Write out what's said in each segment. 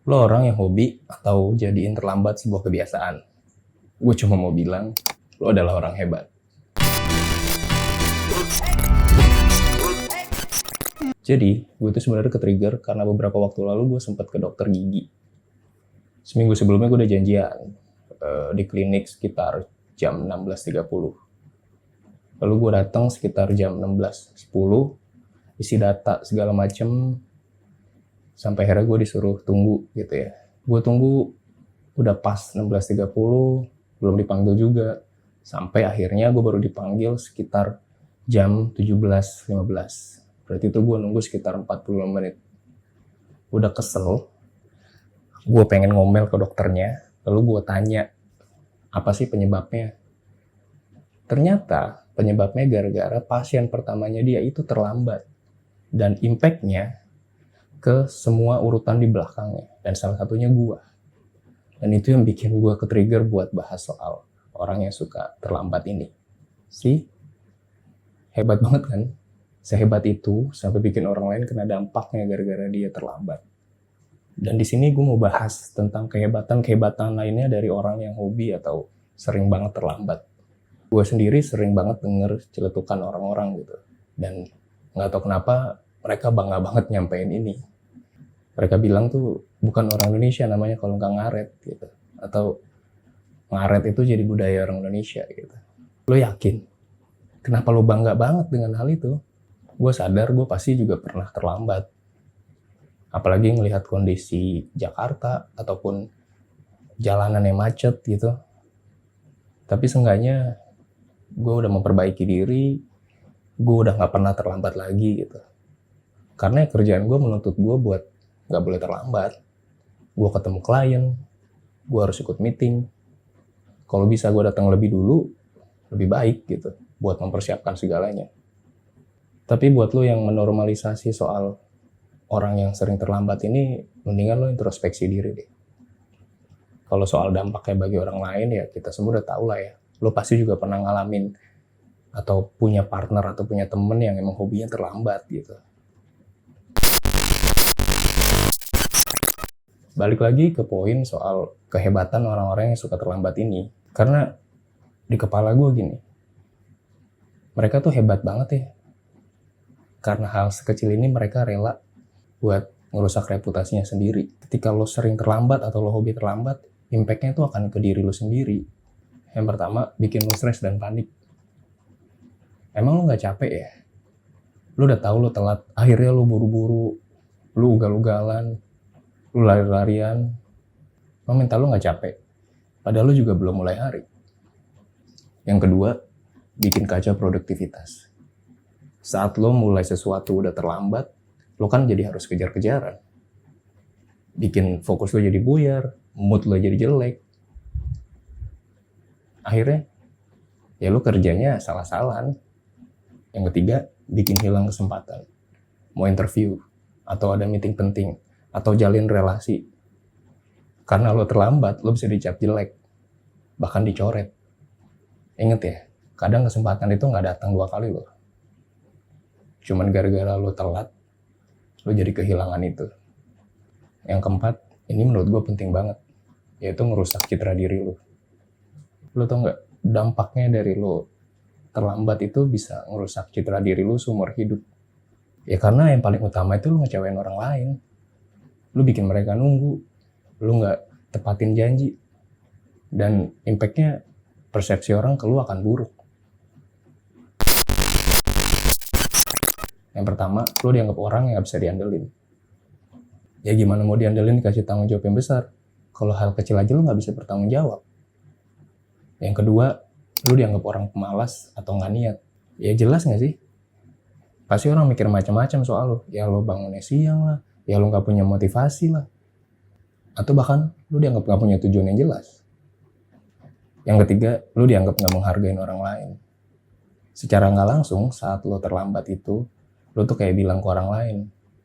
Lo orang yang hobi atau jadiin terlambat sebuah kebiasaan. Gue cuma mau bilang, lo adalah orang hebat. Jadi, gue itu sebenarnya ke-trigger karena beberapa waktu lalu gue sempat ke dokter gigi. Seminggu sebelumnya gue udah janjian di klinik sekitar jam 16.30. Lalu gue datang sekitar jam 16.10, isi data segala macem, sampai akhirnya gue disuruh tunggu gitu ya. Gue tunggu udah pas 16.30, belum dipanggil juga. Sampai akhirnya gue baru dipanggil sekitar jam 17.15. Berarti itu gue nunggu sekitar 45 menit. Udah kesel, gue pengen ngomel ke dokternya, lalu gue tanya, apa sih penyebabnya? Ternyata penyebabnya gara-gara pasien pertamanya dia itu terlambat. Dan impact-nya ke semua urutan di belakangnya. Dan salah satunya gue. Dan itu yang bikin gue ke-trigger buat bahas soal orang yang suka terlambat ini. Sih, hebat banget kan? Sehebat itu sampai bikin orang lain kena dampaknya gara-gara dia terlambat. Dan di sini gue mau bahas tentang kehebatan-kehebatan lainnya dari orang yang hobi atau sering banget terlambat. Gue sendiri sering banget denger celetukan orang-orang gitu. Dan nggak tahu kenapa mereka bangga banget nyampein ini. Mereka bilang tuh bukan orang Indonesia namanya kalau nggak ngaret gitu. Atau ngaret itu jadi budaya orang Indonesia gitu. Lo yakin? Kenapa lo bangga banget dengan hal itu? Gue sadar gue pasti juga pernah terlambat. Apalagi ngelihat kondisi Jakarta ataupun jalanan yang macet gitu. Tapi seenggaknya gue udah memperbaiki diri, gue udah gak pernah terlambat lagi gitu. Karena kerjaan gue menuntut gue buat gak boleh terlambat. Gue ketemu klien, gue harus ikut meeting. Kalau bisa gue datang lebih dulu, lebih baik gitu, buat mempersiapkan segalanya. Tapi buat lo yang menormalisasi soal orang yang sering terlambat ini, mendingan lo introspeksi diri deh. Kalau soal dampaknya bagi orang lain ya kita semua udah tahu lah ya. Lo pasti juga pernah ngalamin atau punya partner atau punya temen yang emang hobinya terlambat gitu. Balik lagi ke poin soal kehebatan orang-orang yang suka terlambat ini. Karena di kepala gue gini, mereka tuh hebat banget ya. Karena hal sekecil ini mereka rela buat ngerusak reputasinya sendiri. Ketika lo sering terlambat atau lo hobi terlambat, impact-nya tuh akan ke diri lo sendiri. Yang pertama, bikin lo stres dan panik. Emang lo gak capek ya? Lo udah tahu lo telat, akhirnya lo buru-buru, lo ugal-ugalan, lo lari-larian. Lo mental lo gak capek, padahal lo juga belum mulai hari. Yang kedua, bikin kacau produktivitas. Saat lo mulai sesuatu udah terlambat, lo kan jadi harus kejar-kejaran. Bikin fokus lo jadi buyar, mood lo jadi jelek. Akhirnya, ya lo kerjanya salah-salahan. Yang ketiga, bikin hilang kesempatan. Mau interview, atau ada meeting penting, atau jalin relasi. Karena lo terlambat, lo bisa dicap jelek. Bahkan dicoret. Ingat ya, kadang kesempatan itu nggak datang 2 kali loh. Cuman gara-gara lo telat, lo jadi kehilangan itu. Yang keempat, ini menurut gue penting banget, yaitu ngerusak citra diri lo. Lo tau nggak, dampaknya dari lo terlambat itu bisa ngerusak citra diri lo seumur hidup. Ya karena yang paling utama itu lo ngecewain orang lain. Lo bikin mereka nunggu, lo nggak tepatin janji. Dan impact-nya, persepsi orang ke lo akan buruk. Yang pertama, lo dianggap orang yang gak bisa diandelin. Ya gimana mau diandelin dikasih tanggung jawab yang besar, kalau hal kecil aja lo gak bisa bertanggung jawab. Yang kedua, lo dianggap orang pemalas atau gak niat. Ya jelas gak sih? Pasti orang mikir macam-macam soal lo. Ya lo bangunnya siang lah, ya lo gak punya motivasi lah. Atau bahkan lo dianggap gak punya tujuan yang jelas. Yang ketiga, lo dianggap gak menghargain orang lain. Secara gak langsung, saat lo terlambat itu, lo tuh kayak bilang ke orang lain,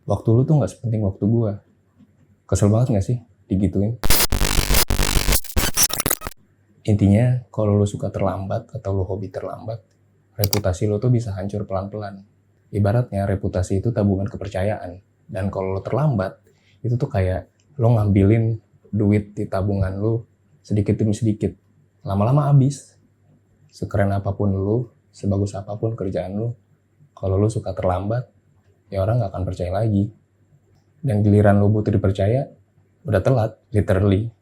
waktu lo tuh gak sepenting waktu gue. Kesel banget gak sih digituin? Intinya, kalau lo suka terlambat atau lo hobi terlambat, reputasi lo tuh bisa hancur pelan-pelan. Ibaratnya reputasi itu tabungan kepercayaan. Dan kalau lo terlambat, itu tuh kayak lo ngambilin duit di tabungan lo sedikit demi sedikit. Lama-lama habis. Sekeren apapun lo, sebagus apapun kerjaan lo, kalau lo suka terlambat, ya orang gak akan percaya lagi. Dan giliran lo butuh dipercaya, udah telat, literally.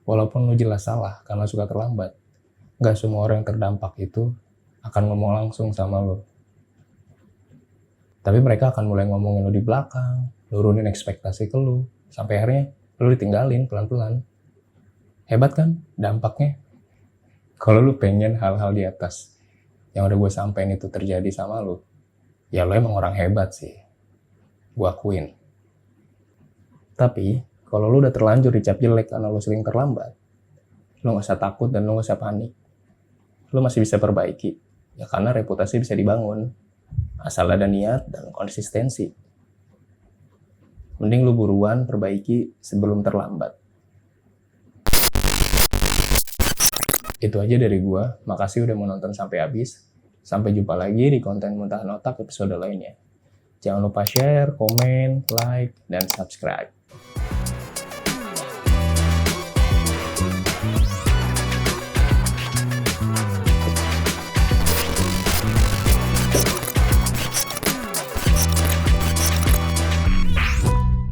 Walaupun lo jelas salah karena suka terlambat, gak semua orang yang terdampak itu akan ngomong langsung sama lo. Tapi mereka akan mulai ngomongin lo di belakang, nurunin ekspektasi ke lo, sampai akhirnya lo ditinggalin pelan-pelan. Hebat kan dampaknya? Kalau lo pengen hal-hal di atas yang udah gue sampein itu terjadi sama lo, ya lo emang orang hebat sih. Gue akuin. Tapi, kalau lo udah terlanjur dicap jelek karena lo sering terlambat, lo gak usah takut dan lo gak usah panik. Lo masih bisa perbaiki. Ya karena reputasi bisa dibangun. Asal ada niat dan konsistensi. Mending lo buruan perbaiki sebelum terlambat. Itu aja dari gua. Makasih udah menonton sampai habis. Sampai jumpa lagi di konten Muntahan Otak episode lainnya. Jangan lupa share, komen, like, dan subscribe.